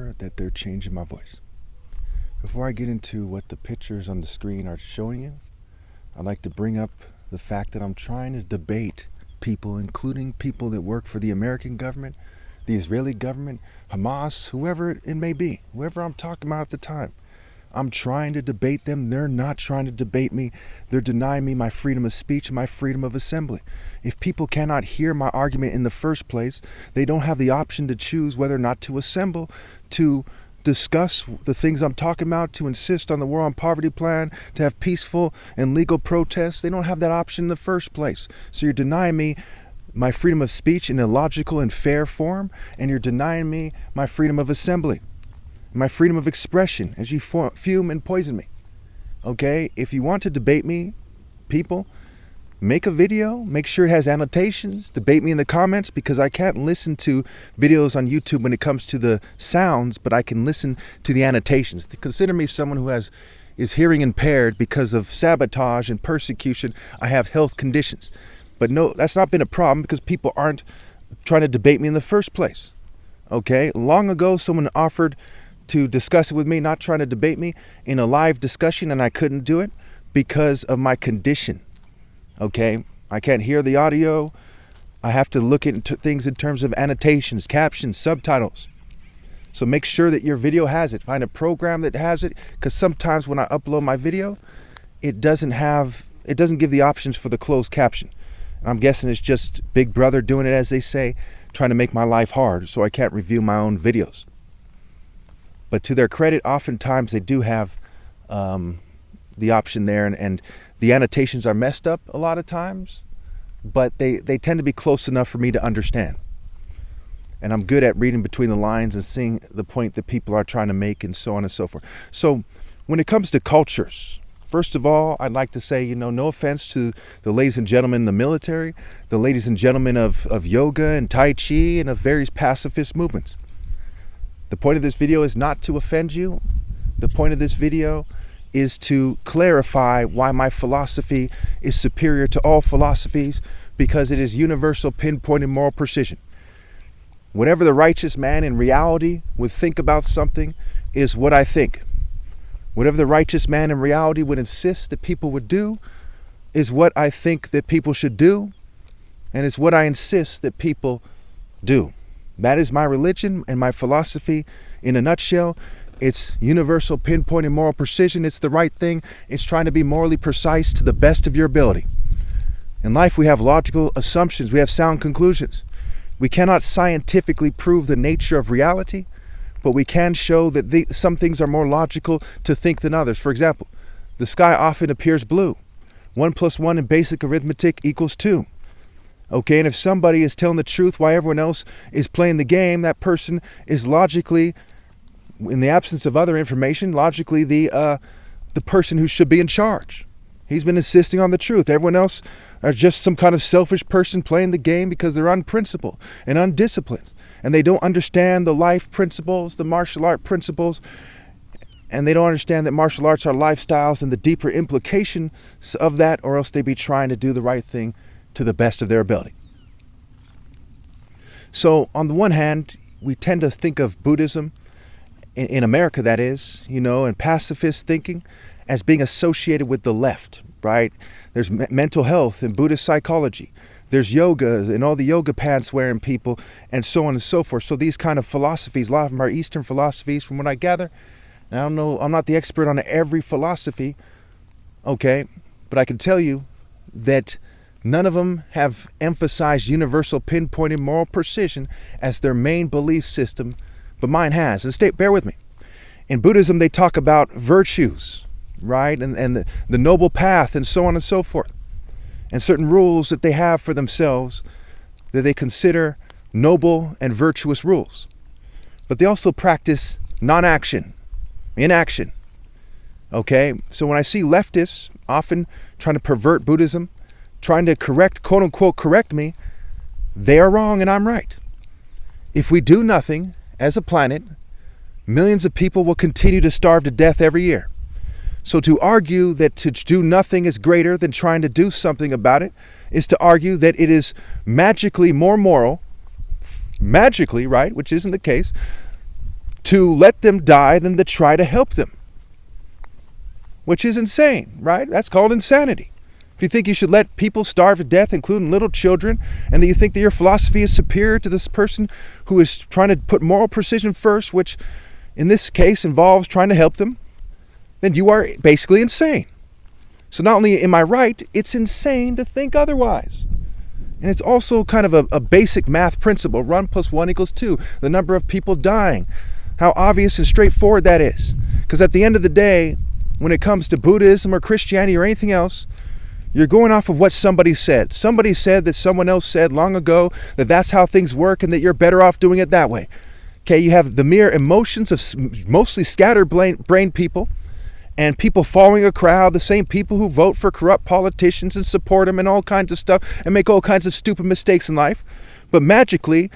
sure that they're changing my voice. Before I get into what the pictures on the screen are showing you, I'd like to bring up the fact that I'm trying to debate people, including people that work for the American government, the Israeli government, Hamas, whoever it may be, whoever I'm talking about at the time. I'm trying to debate them. They're not trying to debate me. They're denying me my freedom of speech and my freedom of assembly. If people cannot hear my argument in the first place, they don't have the option to choose whether or not to assemble, to discuss the things I'm talking about, to insist on the war on poverty plan, to have peaceful and legal protests. They don't have that option in the first place. So you're denying me my freedom of speech in a logical and fair form, and you're denying me my freedom of assembly, my freedom of expression as you fume and poison me. Okay? If you want to debate me, people, make a video, make sure it has annotations, debate me in the comments, because I can't listen to videos on YouTube when it comes to the sounds, but I can listen to the annotations. Consider me someone who is hearing impaired because of sabotage and persecution. I have health conditions. But no, that's not been a problem because people aren't trying to debate me in the first place. Okay? Long ago, someone offered to discuss it with me, not trying to debate me in a live discussion, and I couldn't do it because of my condition. Okay? I can't hear the audio. I have to look into things in terms of annotations, captions, subtitles. So make sure that your video has it. Find a program that has it, because sometimes when I upload my video, it doesn't give the options for the closed caption. And I'm guessing it's just Big Brother doing it, as they say, trying to make my life hard so I can't review my own videos. But to their credit, oftentimes they do have the option there, and the annotations are messed up a lot of times, but they tend to be close enough for me to understand. And I'm good at reading between the lines and seeing the point that people are trying to make, and so on and so forth. So when it comes to cultures, first of all, I'd like to say, no offense to the ladies and gentlemen in the military, the ladies and gentlemen of yoga and Tai Chi and of various pacifist movements. The point of this video is not to offend you. The point of this video is to clarify why my philosophy is superior to all philosophies, because it is universal, pinpointed moral precision. Whatever the righteous man in reality would think about something is what I think. Whatever the righteous man in reality would insist that people would do is what I think that people should do, and it's what I insist that people do. That is my religion and my philosophy in a nutshell. It's universal, pinpointed moral precision. It's the right thing. It's trying to be morally precise to the best of your ability. In life, we have logical assumptions. We have sound conclusions. We cannot scientifically prove the nature of reality, but we can show that some things are more logical to think than others. For example, the sky often appears blue. 1 + 1 in basic arithmetic equals 2. Okay, and if somebody is telling the truth while everyone else is playing the game, that person is logically, in the absence of other information, logically the person who should be in charge. He's been insisting on the truth. Everyone else are just some kind of selfish person playing the game because they're unprincipled and undisciplined. And they don't understand the life principles, the martial art principles, and they don't understand that martial arts are lifestyles and the deeper implications of that, or else they'd be trying to do the right thing to the best of their ability. So on the one hand, we tend to think of Buddhism, in America that is, and pacifist thinking as being associated with the left, right? There's mental health and Buddhist psychology. There's yoga and all the yoga pants wearing people and so on and so forth. So these kind of philosophies, a lot of them are Eastern philosophies from what I gather. And I don't know, I'm not the expert on every philosophy, okay? But I can tell you that none of them have emphasized universal, pinpointed moral precision as their main belief system, but mine has. And bear with me. In Buddhism, they talk about virtues, right? And the noble path and so on and so forth. And certain rules that they have for themselves that they consider noble and virtuous rules. But they also practice non-action, inaction. Okay? So when I see leftists often trying to pervert Buddhism, trying to correct, quote unquote, correct me, they are wrong and I'm right. If we do nothing as a planet, millions of people will continue to starve to death every year. So to argue that to do nothing is greater than trying to do something about it is to argue that it is magically more moral, magically, right, which isn't the case, to let them die than to try to help them. Which is insane, right? That's called insanity. If you think you should let people starve to death, including little children, and that you think that your philosophy is superior to this person who is trying to put moral precision first, which in this case involves trying to help them, then you are basically insane. So not only am I right, it's insane to think otherwise. And it's also kind of a basic math principle. 1 + 1 = 2. The number of people dying. How obvious and straightforward that is. Because at the end of the day, when it comes to Buddhism or Christianity or anything else, you're going off of what somebody said. Somebody said that someone else said long ago that that's how things work and that you're better off doing it that way. Okay, you have the mere emotions of mostly scatterbrained people and people following a crowd, the same people who vote for corrupt politicians and support them and all kinds of stuff and make all kinds of stupid mistakes in life. But magically,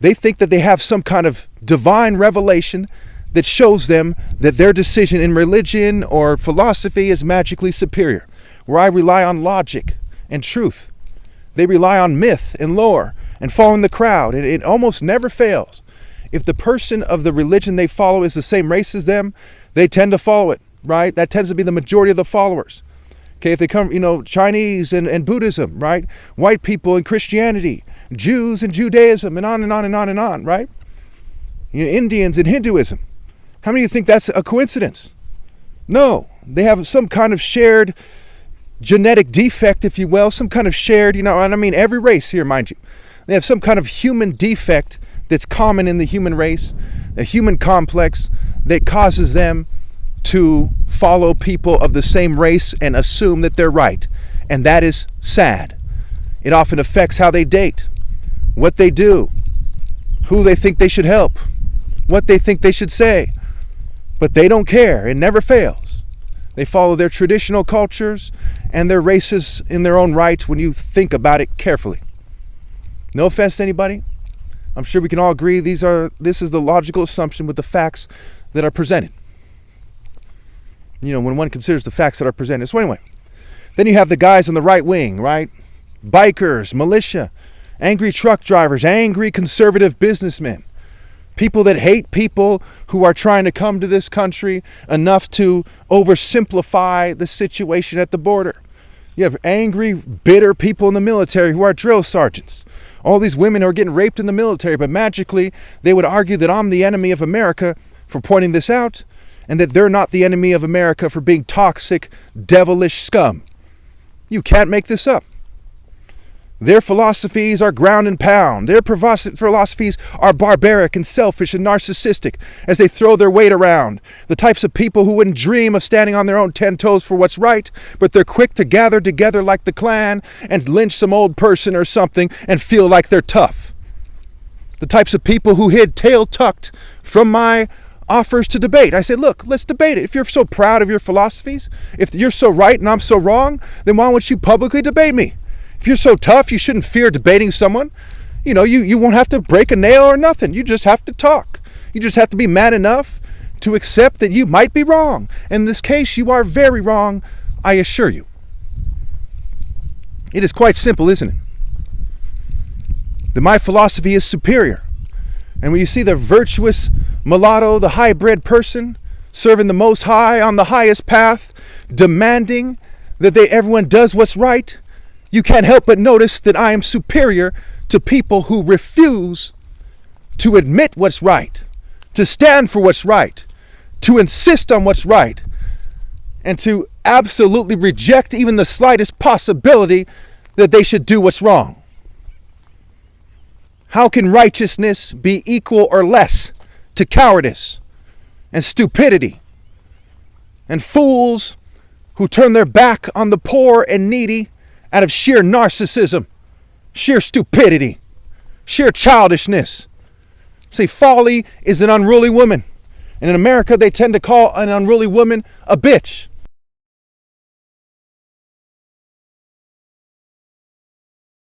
they think that they have some kind of divine revelation that shows them that their decision in religion or philosophy is magically superior. Where I rely on logic and truth. They rely on myth and lore and following the crowd. And it almost never fails. If the person of the religion they follow is the same race as them, they tend to follow it, right? That tends to be the majority of the followers. Okay, if they come, Chinese and Buddhism, right? White people and Christianity, Jews and Judaism, and on and on and on and on, right? Indians and Hinduism. How many of you think that's a coincidence? No, they have some kind of shared genetic defect, if you will, some kind of shared, and I mean every race here, mind you. They have some kind of human defect that's common in the human race, a human complex that causes them to follow people of the same race and assume that they're right. And that is sad. It often affects how they date, what they do, who they think they should help, what they think they should say. But they don't care. It never fails. They follow their traditional cultures and their races in their own right when you think about it carefully. No offense to anybody. I'm sure we can all agree this is the logical assumption with the facts that are presented. When one considers the facts that are presented. So anyway, then you have the guys on the right wing, right? Bikers, militia, angry truck drivers, angry conservative businessmen. People that hate people who are trying to come to this country enough to oversimplify the situation at the border. You have angry, bitter people in the military who are drill sergeants. All these women who are getting raped in the military, but magically they would argue that I'm the enemy of America for pointing this out, and that they're not the enemy of America for being toxic, devilish scum. You can't make this up. Their philosophies are ground and pound. Their philosophies are barbaric and selfish and narcissistic as they throw their weight around. The types of people who wouldn't dream of standing on their own 10 toes for what's right, but they're quick to gather together like the Klan and lynch some old person or something and feel like they're tough. The types of people who hid tail tucked from my offers to debate. I said, look, let's debate it. If you're so proud of your philosophies, if you're so right and I'm so wrong, then why don't you publicly debate me? If you're so tough, you shouldn't fear debating someone. You won't have to break a nail or nothing. You just have to talk. You just have to be man enough to accept that you might be wrong. In this case, you are very wrong, I assure you. It is quite simple, isn't it? That my philosophy is superior. And when you see the virtuous mulatto, the hybrid person, serving the Most High on the highest path, demanding that everyone does what's right, you can't help but notice that I am superior to people who refuse to admit what's right, to stand for what's right, to insist on what's right, and to absolutely reject even the slightest possibility that they should do what's wrong. How can righteousness be equal or less to cowardice and stupidity and fools who turn their back on the poor and needy out of sheer narcissism, sheer stupidity, sheer childishness? Say, folly is an unruly woman. And in America, they tend to call an unruly woman a bitch.